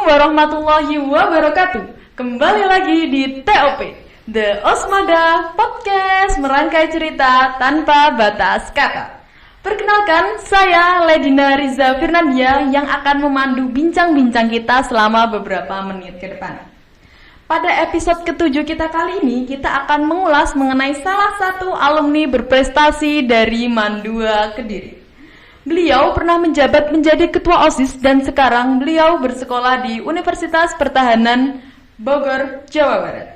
warahmatullahi wabarakatuh. Kembali lagi di TOP, The Osmada Podcast, merangkai cerita tanpa batas kata. Perkenalkan, saya Ledina Riza Firnandia yang akan memandu bincang-bincang kita selama beberapa menit ke depan. Pada episode ke-7 kita kali ini, kita akan mengulas mengenai salah satu alumni berprestasi dari Mandua Kediri. Beliau pernah menjabat menjadi ketua OSIS dan sekarang beliau bersekolah di Universitas Pertahanan Bogor, Jawa Barat.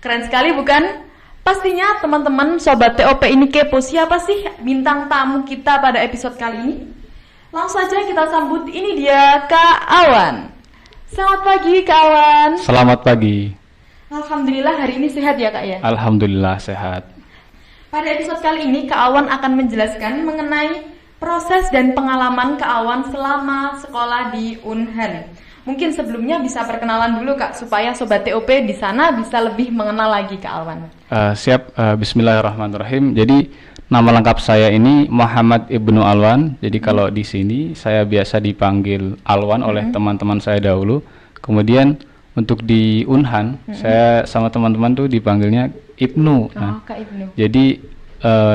Keren sekali bukan? Pastinya teman-teman sobat TOP ini kepo siapa sih bintang tamu kita pada episode kali ini? Langsung saja kita sambut, ini dia Kak Awan. Selamat pagi Kak Awan. Selamat pagi. Alhamdulillah hari ini sehat ya Kak ya? Alhamdulillah sehat. Pada episode kali ini Kak Awan akan menjelaskan mengenai proses dan pengalaman Kak Awan selama sekolah di Unhan. Mungkin sebelumnya bisa perkenalan dulu Kak, supaya Sobat TOP di sana bisa lebih mengenal lagi Kak Awan. Siap, bismillahirrahmanirrahim. Jadi nama lengkap saya ini Muhammad Ibnu Alwan. Jadi kalau di sini saya biasa dipanggil Alwan oleh teman-teman saya dahulu. Kemudian untuk di Unhan, saya sama teman-teman tuh dipanggilnya Ibnu. Nah, Kak Ibnu. Jadi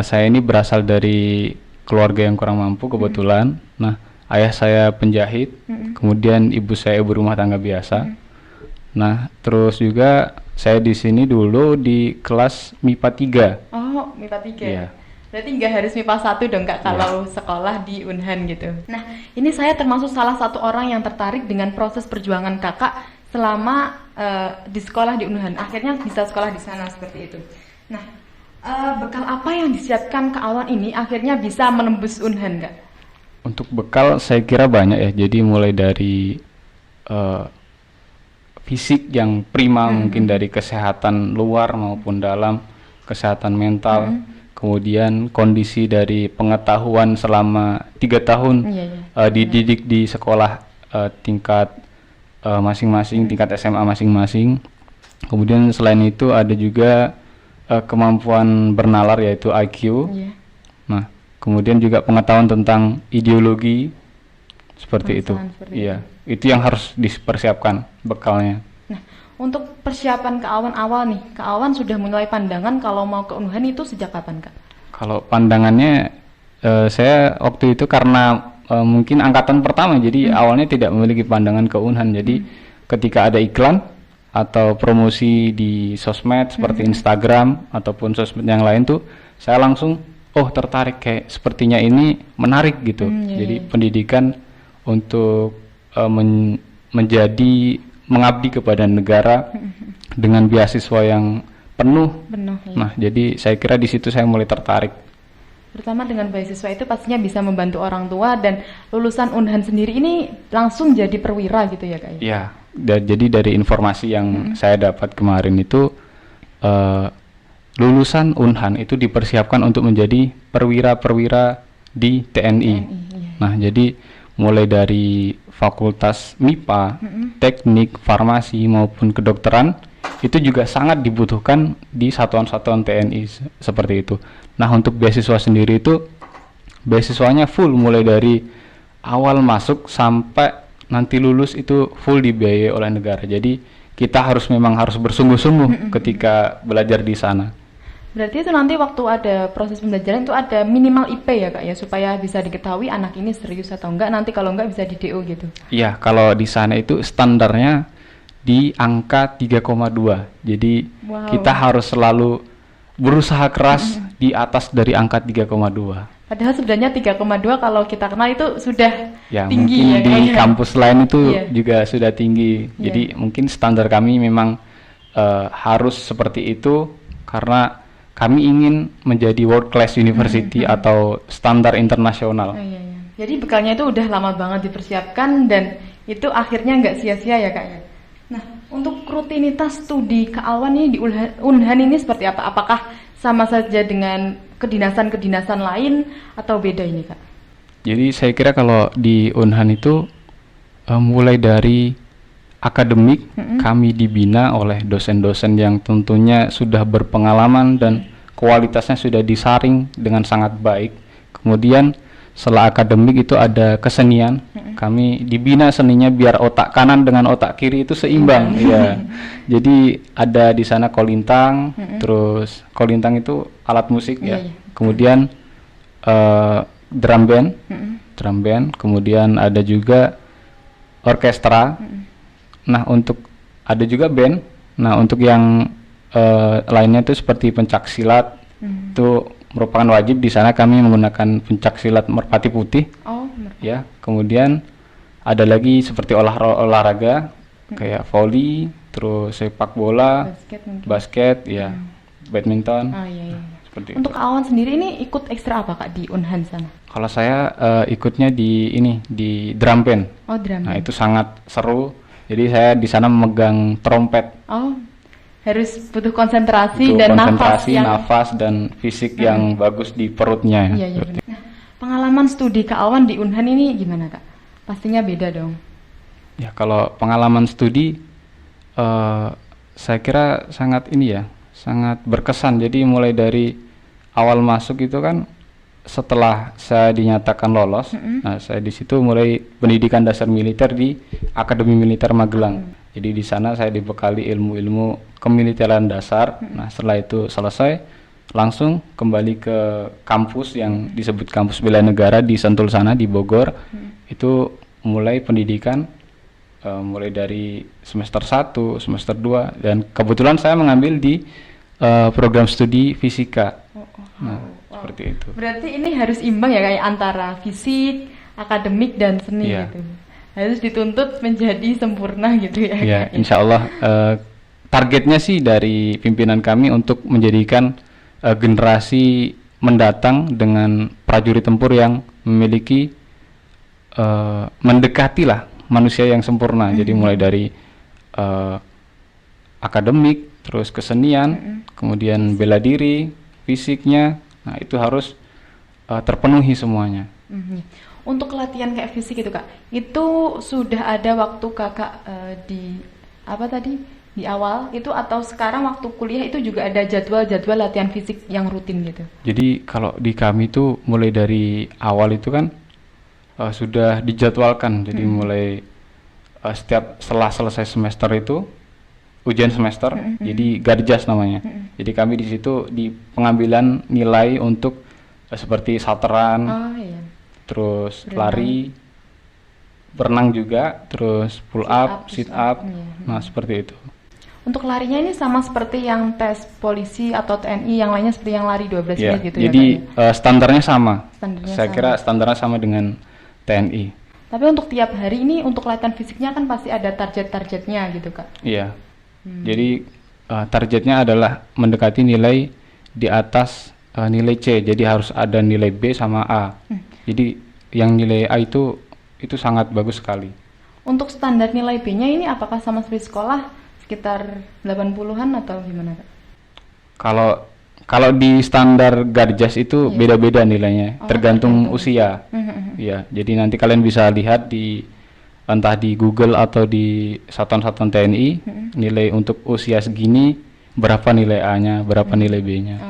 saya ini berasal dari keluarga yang kurang mampu kebetulan. Nah, ayah saya penjahit, kemudian ibu saya ibu rumah tangga biasa. Nah, terus juga saya di sini dulu di kelas MIPA 3. Oh, MIPA 3. Iya. Berarti nggak harus MIPA 1 dong Kak kalau sekolah di Unhan gitu. Nah, ini saya termasuk salah satu orang yang tertarik dengan proses perjuangan Kakak selama di sekolah di Unhan. Akhirnya bisa sekolah di sana seperti itu. Nah, bekal apa yang disiapkan Kak Awan ini akhirnya bisa menembus Unhan Kak? Untuk bekal saya kira banyak ya. Jadi mulai dari fisik yang prima, mungkin dari kesehatan luar maupun dalam, kesehatan mental, kemudian kondisi dari pengetahuan selama 3 tahun dididik di sekolah tingkat masing-masing, tingkat SMA masing-masing. Kemudian selain itu ada juga kemampuan bernalar yaitu IQ. Nah, kemudian juga pengetahuan tentang ideologi seperti itu. Iya, itu yang harus dipersiapkan bekalnya. Nah, untuk persiapan Kak Awan awal nih, Kak Awan sudah mulai pandangan kalau mau ke Unhan itu sejak kapan Kak? Kalau pandangannya saya waktu itu karena mungkin angkatan pertama, jadi awalnya tidak memiliki pandangan ke Unhan. Jadi ketika ada iklan atau promosi di sosmed seperti Instagram ataupun sosmed yang lain tuh, saya langsung tertarik, kayak sepertinya ini menarik gitu. Jadi pendidikan untuk menjadi mengabdi kepada negara dengan beasiswa yang penuh. Nah, jadi saya kira di situ saya mulai tertarik. Terutama dengan beasiswa itu pastinya bisa membantu orang tua, dan lulusan Unhan sendiri ini langsung jadi perwira gitu ya Kak? Iya, jadi dari informasi yang saya dapat kemarin itu lulusan Unhan itu dipersiapkan untuk menjadi perwira-perwira di TNI. Nah, jadi mulai dari fakultas MIPA, teknik, farmasi maupun kedokteran itu juga sangat dibutuhkan di satuan-satuan TNI seperti itu. Nah, untuk beasiswa sendiri itu beasiswanya full mulai dari awal masuk sampai nanti lulus itu full dibiayai oleh negara. Jadi kita memang harus bersungguh-sungguh ketika belajar di sana. Berarti itu nanti waktu ada proses pembelajaran itu ada minimal IP ya Kak ya, supaya bisa diketahui anak ini serius atau enggak, nanti kalau enggak bisa di DO gitu. Iya, kalau di sana itu standarnya di angka 3,2. Jadi kita harus selalu berusaha keras di atas dari angka 3,2. Padahal sebenarnya 3,2 kalau kita kenal itu sudah tinggi mungkin ya di kampus lain itu juga sudah tinggi. Jadi mungkin standar kami memang harus seperti itu karena kami ingin menjadi world class university atau standar internasional. Jadi bekalnya itu udah lama banget dipersiapkan dan itu akhirnya nggak sia-sia ya Kak ya. Nah, untuk rutinitas studi Kak Awan ini di Unhan ini seperti apa? Apakah sama saja dengan kedinasan-kedinasan lain atau beda ini Kak? Jadi saya kira kalau di Unhan itu mulai dari akademik, kami dibina oleh dosen-dosen yang tentunya sudah berpengalaman dan kualitasnya sudah disaring dengan sangat baik. Kemudian setelah akademik itu ada kesenian. Kami dibina seninya biar otak kanan dengan otak kiri itu seimbang. Ya. Jadi ada di sana kolintang, terus kolintang itu alat musik ya. Kemudian drum band, kemudian ada juga orkestra. Nah, untuk ada juga band. Nah, untuk yang lainnya itu seperti pencak silat. Itu merupakan wajib di sana, kami menggunakan pencak silat merpati putih. Ya, kemudian ada lagi seperti olahraga kayak volley, terus sepak bola, basket ya, badminton. Seperti untuk itu. Kak Awan sendiri ini ikut ekstra apa Kak di Unhan sana? Kalau saya ikutnya di drum band. Drum band. Nah, itu sangat seru. Jadi saya di sana memegang trompet. Harus butuh konsentrasi dan nafas dan fisik yang bagus di perutnya. Iya. Nah, pengalaman studi Kak Awan di Unhan ini gimana Kak? Pastinya beda dong. Ya, kalau pengalaman studi saya kira sangat sangat berkesan. Jadi mulai dari awal masuk itu kan, setelah saya dinyatakan lolos, nah saya di situ mulai pendidikan dasar militer di Akademi Militer Magelang. Jadi di sana saya dibekali ilmu-ilmu kemiliteran dasar. Nah, setelah itu selesai, langsung kembali ke kampus yang disebut Kampus Bela Negara di Sentul sana di Bogor. Itu mulai pendidikan mulai dari semester 1, semester 2, dan kebetulan saya mengambil di program studi fisika. Seperti itu. Berarti ini harus imbang ya, kayak antara fisik, akademik dan seni gitu. Harus dituntut menjadi sempurna gitu ya. Ya, insya Allah targetnya sih dari pimpinan kami untuk menjadikan generasi mendatang dengan prajurit tempur yang memiliki mendekati lah manusia yang sempurna. Jadi mulai dari akademik, terus kesenian, kemudian bela diri, fisiknya. Nah, itu harus terpenuhi semuanya. Untuk latihan kayak fisik itu Kak, itu sudah ada waktu Kakak di awal itu, atau sekarang waktu kuliah itu juga ada jadwal latihan fisik yang rutin gitu? Jadi kalau di kami itu mulai dari awal itu kan sudah dijadwalkan. Jadi mulai setelah selesai semester itu ujian semester, jadi Garjas namanya. Jadi kami di situ di pengambilan nilai untuk seperti sateran, terus lari, berenang juga, terus pull up, sit up. Nah, seperti itu. Untuk larinya ini sama seperti yang tes polisi atau TNI yang lainnya, seperti yang lari 12 menit gitu ya? Jadi standarnya sama. Saya kira standarnya sama dengan TNI. Tapi untuk tiap hari ini, untuk latihan fisiknya kan pasti ada target-targetnya gitu Kak? Iya. Jadi targetnya adalah mendekati nilai di atas nilai C. Jadi harus ada nilai B sama A. Jadi yang nilai A itu sangat bagus sekali. Untuk standar nilai B-nya ini apakah sama seperti sekolah sekitar 80-an atau gimana Kak? Kalau di standar Garjas itu beda-beda nilainya, tergantung usia. Ya, jadi nanti kalian bisa lihat entah di Google atau di satuan-satuan TNI, nilai untuk usia segini berapa nilai A-nya, berapa nilai B-nya.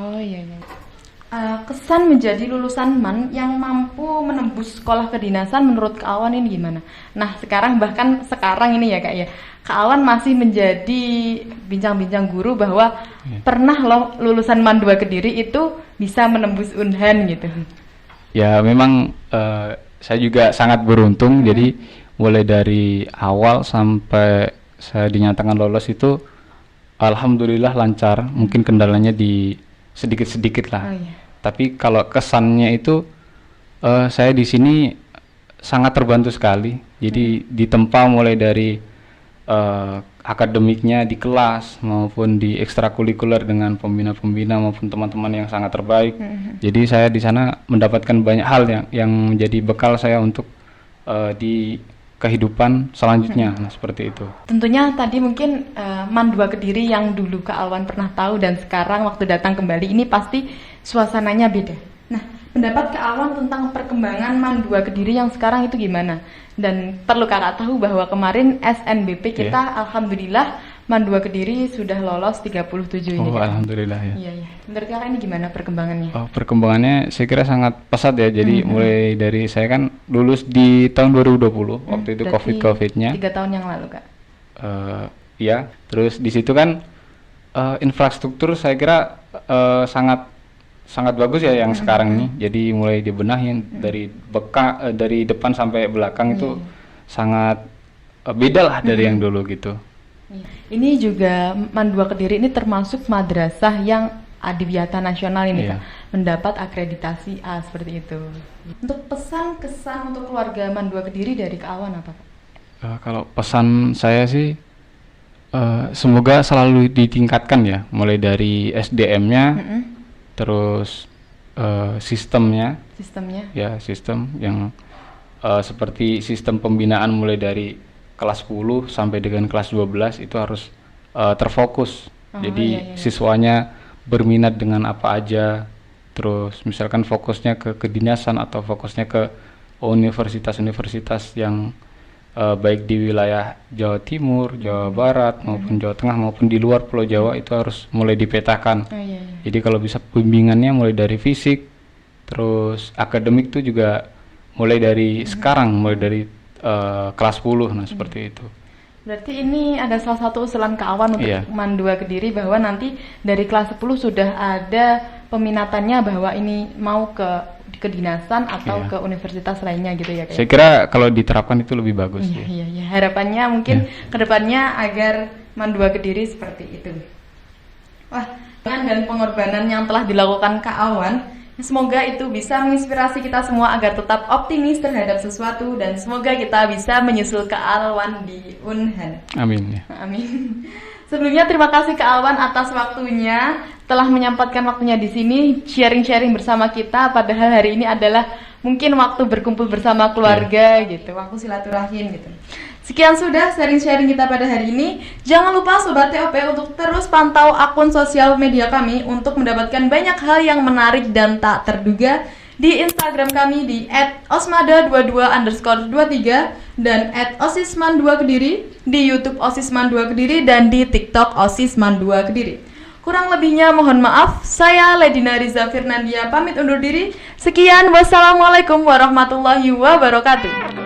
Kesan menjadi lulusan MAN yang mampu menembus sekolah kedinasan menurut Kak Awan ini gimana? Nah, bahkan sekarang ini ya Kak ya, Kak Awan masih menjadi bincang-bincang guru bahwa pernah loh lulusan MAN 2 Kediri itu bisa menembus Unhan gitu. Ya, memang saya juga sangat beruntung. Jadi mulai dari awal sampai saya dinyatakan lolos itu alhamdulillah lancar. Mungkin kendalanya di sedikit-sedikit lah. Tapi kalau kesannya itu saya di sini sangat terbantu sekali. Jadi ditempa mulai dari akademiknya di kelas maupun di ekstrakurikuler dengan pembina-pembina maupun teman-teman yang sangat terbaik. Jadi saya di sana mendapatkan banyak hal yang menjadi bekal saya untuk di kehidupan selanjutnya. Nah, seperti itu. Tentunya tadi mungkin MAN 2 Kediri yang dulu Kak Awan pernah tahu dan sekarang waktu datang kembali ini pasti suasananya beda. Nah, pendapat Kak Awan tentang perkembangan MAN 2 Kediri yang sekarang itu gimana? Dan perlu Kakak tahu bahwa kemarin SNBP kita alhamdulillah MAN 2 Kediri sudah lolos 37 ini. Oh, Kak. alhamdulillah ya. Iya, iya. Menurut Kakak ini gimana perkembangannya? Oh, perkembangannya saya kira sangat pesat ya. Jadi mulai dari saya kan lulus di tahun 2020, waktu itu Berarti COVID-nya. 3 tahun yang lalu, Kak. Ya, terus di situ kan infrastruktur saya kira sangat sangat bagus ya yang sekarang ini. Jadi mulai dibenahin dari depan sampai belakang itu sangat beda lah dari yang dulu gitu. Iya. Ini juga MAN 2 Kediri ini termasuk madrasah yang adiwiyata nasional ini, Iya. Kak, mendapat akreditasi A seperti itu. Untuk pesan kesan untuk keluarga MAN 2 Kediri dari Kak Awan apa, Kak? Kalau pesan saya sih semoga selalu ditingkatkan ya, mulai dari SDM-nya, terus sistemnya, ya sistem yang seperti sistem pembinaan mulai dari kelas 10 sampai dengan kelas 12 itu harus terfokus. Jadi siswanya berminat dengan apa aja, terus misalkan fokusnya ke kedinasan atau fokusnya ke universitas-universitas yang baik di wilayah Jawa Timur, Jawa Barat maupun Jawa Tengah maupun di luar Pulau Jawa itu harus mulai dipetakan. Jadi kalau bisa bimbingannya mulai dari fisik, terus akademik tuh juga mulai dari sekarang, mulai dari kelas 10, nah seperti itu. Berarti ini ada salah satu usulan Kak Awan untuk MAN 2 Kediri bahwa nanti dari kelas 10 sudah ada peminatannya bahwa ini mau ke kedinasan atau ke universitas lainnya gitu ya, Kak? Saya kira kalau diterapkan itu lebih bagus. Iya. Harapannya mungkin kedepannya agar MAN 2 Kediri seperti itu. Wah, dan pengorbanan yang telah dilakukan Kak Awan, semoga itu bisa menginspirasi kita semua agar tetap optimis terhadap sesuatu dan semoga kita bisa menyusul Kak Awan di Unhan. Amin. Ya. Amin. Sebelumnya terima kasih Kak Awan atas waktunya, telah menyempatkan waktunya di sini sharing-sharing bersama kita. Padahal hari ini adalah mungkin waktu berkumpul bersama keluarga gitu, waktu silaturahim gitu. Sekian sudah sharing-sharing kita pada hari ini. Jangan lupa Sobat TOP untuk terus pantau akun sosial media kami untuk mendapatkan banyak hal yang menarik dan tak terduga di Instagram kami di @osmada22_23 dan @osisman2kediri, di YouTube osisman2 kediri dan di TikTok osisman2 kediri. Kurang lebihnya mohon maaf. Saya Ledina Riza Firnandia pamit undur diri. Sekian, wassalamualaikum warahmatullahi wabarakatuh.